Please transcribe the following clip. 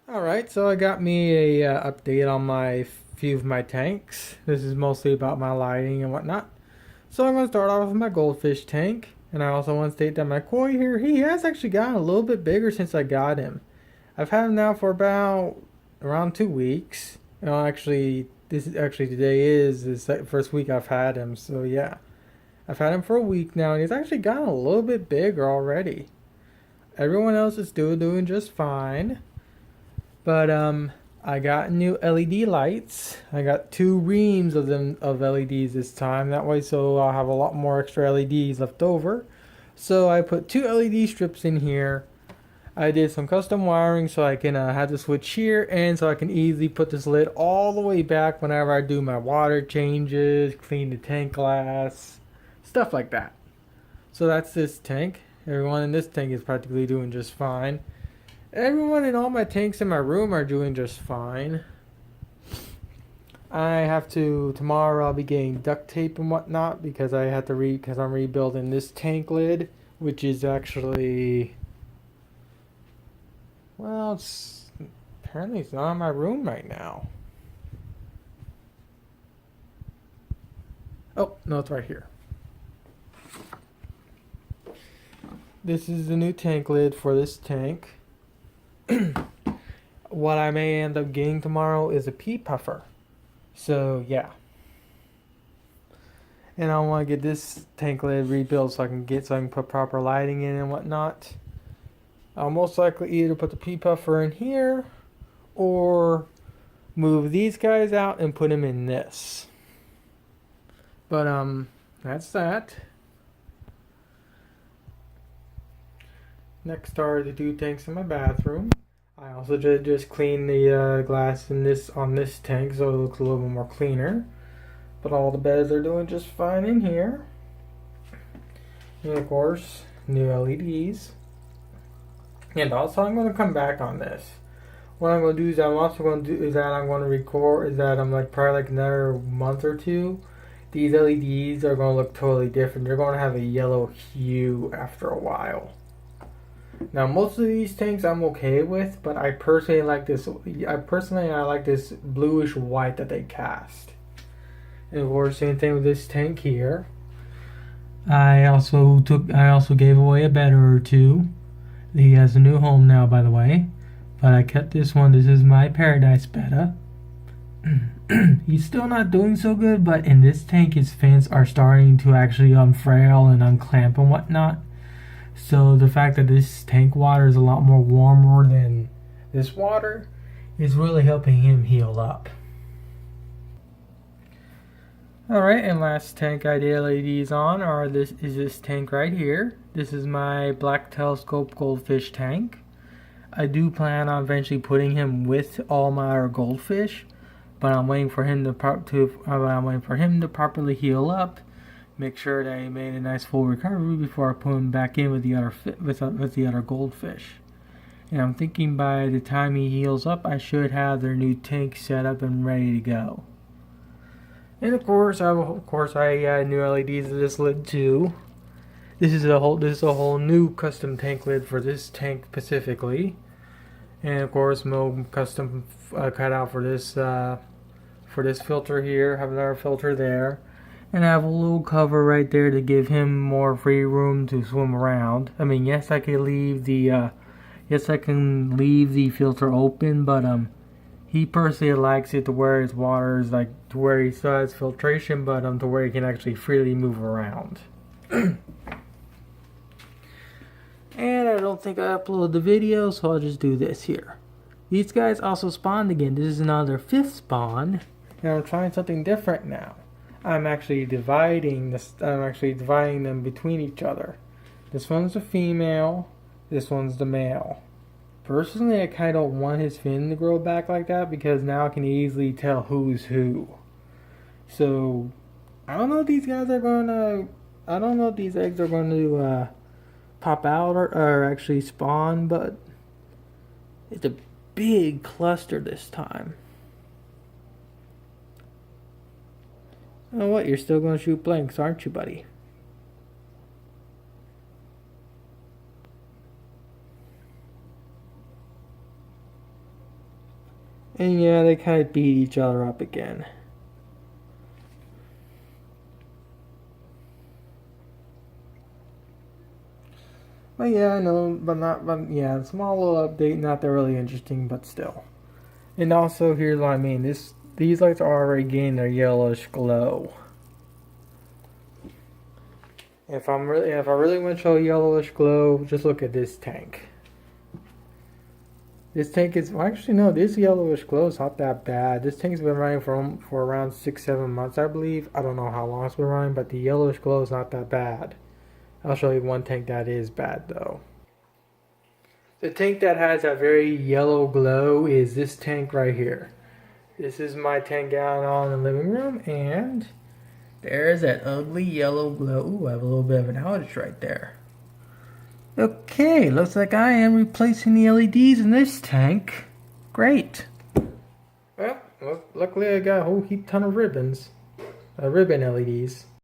Alright, so I got me a update on my few of my tanks. This is mostly about my lighting and whatnot. So I'm going to start off with my goldfish tank. And I also want to state that my koi here, he has actually gotten a little bit bigger since I got him. I've had him now for about around 2 weeks. Actually, today is the first week I've had him. So yeah, I've had him for a week now and he's actually gotten a little bit bigger already. Everyone else is still doing just fine. But I got new LED lights. I got two reams of them of LEDs this time. That way, so I'll have a lot more extra LEDs left over. So I put two LED strips in here. I did some custom wiring so I can have the switch here, and so I can easily put this lid all the way back whenever I do my water changes, clean the tank glass, stuff like that. So that's this tank. Everyone in this tank is practically doing just fine. Everyone in all my tanks in my room are doing just fine. I have to tomorrow. I'll be getting duct tape and whatnot because I have to because I'm rebuilding this tank lid, which is actually it's apparently it's not in my room right now. Oh no, it's right here. This is the new tank lid for this tank. What I may end up getting tomorrow is a pea puffer. So yeah. And I want to get this tank lid rebuilt so I can put proper lighting in and whatnot. I'll most likely either put the pea puffer in here or move these guys out and put them in this. But that's that. Next are the two tanks in my bathroom. I also just cleaned the glass in on this tank so it looks a little bit more cleaner. But all the beds are doing just fine in here. And of course, new LEDs. And also, I'm going to come back on this. What I'm going to do is I'm going to record I'm probably like another month or two. These LEDs are going to look totally different. They're going to have a yellow hue after a while. Now, most of these tanks I'm okay with, but I personally like this. I like this bluish white that they cast. And of course, same thing with this tank here. I also gave away a betta or two. He has a new home now, by the way. But I kept this one. This is my Paradise Betta. He's still not doing so good, but in this tank, his fins are starting to actually unfrail and unclamp and whatnot. So the fact that this tank water is a lot more warmer than this water is really helping him heal up. Alright, and last tank I did LEDs on is this tank right here. This is my Black Telescope Goldfish tank. I do plan on eventually putting him with all my other goldfish, but I'm waiting for him to properly heal up, make sure that he made a nice full recovery before I put him back in with the other goldfish. And I'm thinking by the time he heals up, I should have their new tank set up and ready to go. And of course, I add new LEDs to this lid too. This is a whole new custom tank lid for this tank specifically. And of course, no custom cutout for this filter here. Have another filter there. And I have a little cover right there to give him more free room to swim around. I mean, yes, I can leave the filter open, but he personally likes it to where his water is to where he still has filtration, but to where he can actually freely move around. And I don't think I uploaded the video, so I'll just do this here. These guys also spawned again. This is another 5th spawn, and I'm trying something different now. I'm actually dividing them between each other. This one's the female, this one's the male. Personally, I kind of don't want his fin to grow back like that because now I can easily tell who's who. So, I don't know if these eggs are going to pop out or actually spawn, but it's a big cluster this time. Oh, what? You're still going to shoot blanks, aren't you, buddy? And yeah, they kind of beat each other up again. But yeah, I know, but yeah, small little update, not that really interesting, but still. And also, here's what I mean. These lights are already getting their yellowish glow. If I really want to show yellowish glow, just look at this tank. This tank is, well, actually no, this yellowish glow is not that bad. This tank's been running for around 6-7 months, I believe. I don't know how long it's been running, but the yellowish glow is not that bad. I'll show you one tank that is bad though. The tank that has a very yellow glow is this tank right here. This is my 10-gallon in the living room, and there's that ugly yellow glow. Ooh, I have a little bit of an outage right there. Okay, looks like I am replacing the LEDs in this tank. Great. Well, luckily I got a whole heap ton of ribbons. Ribbon LEDs.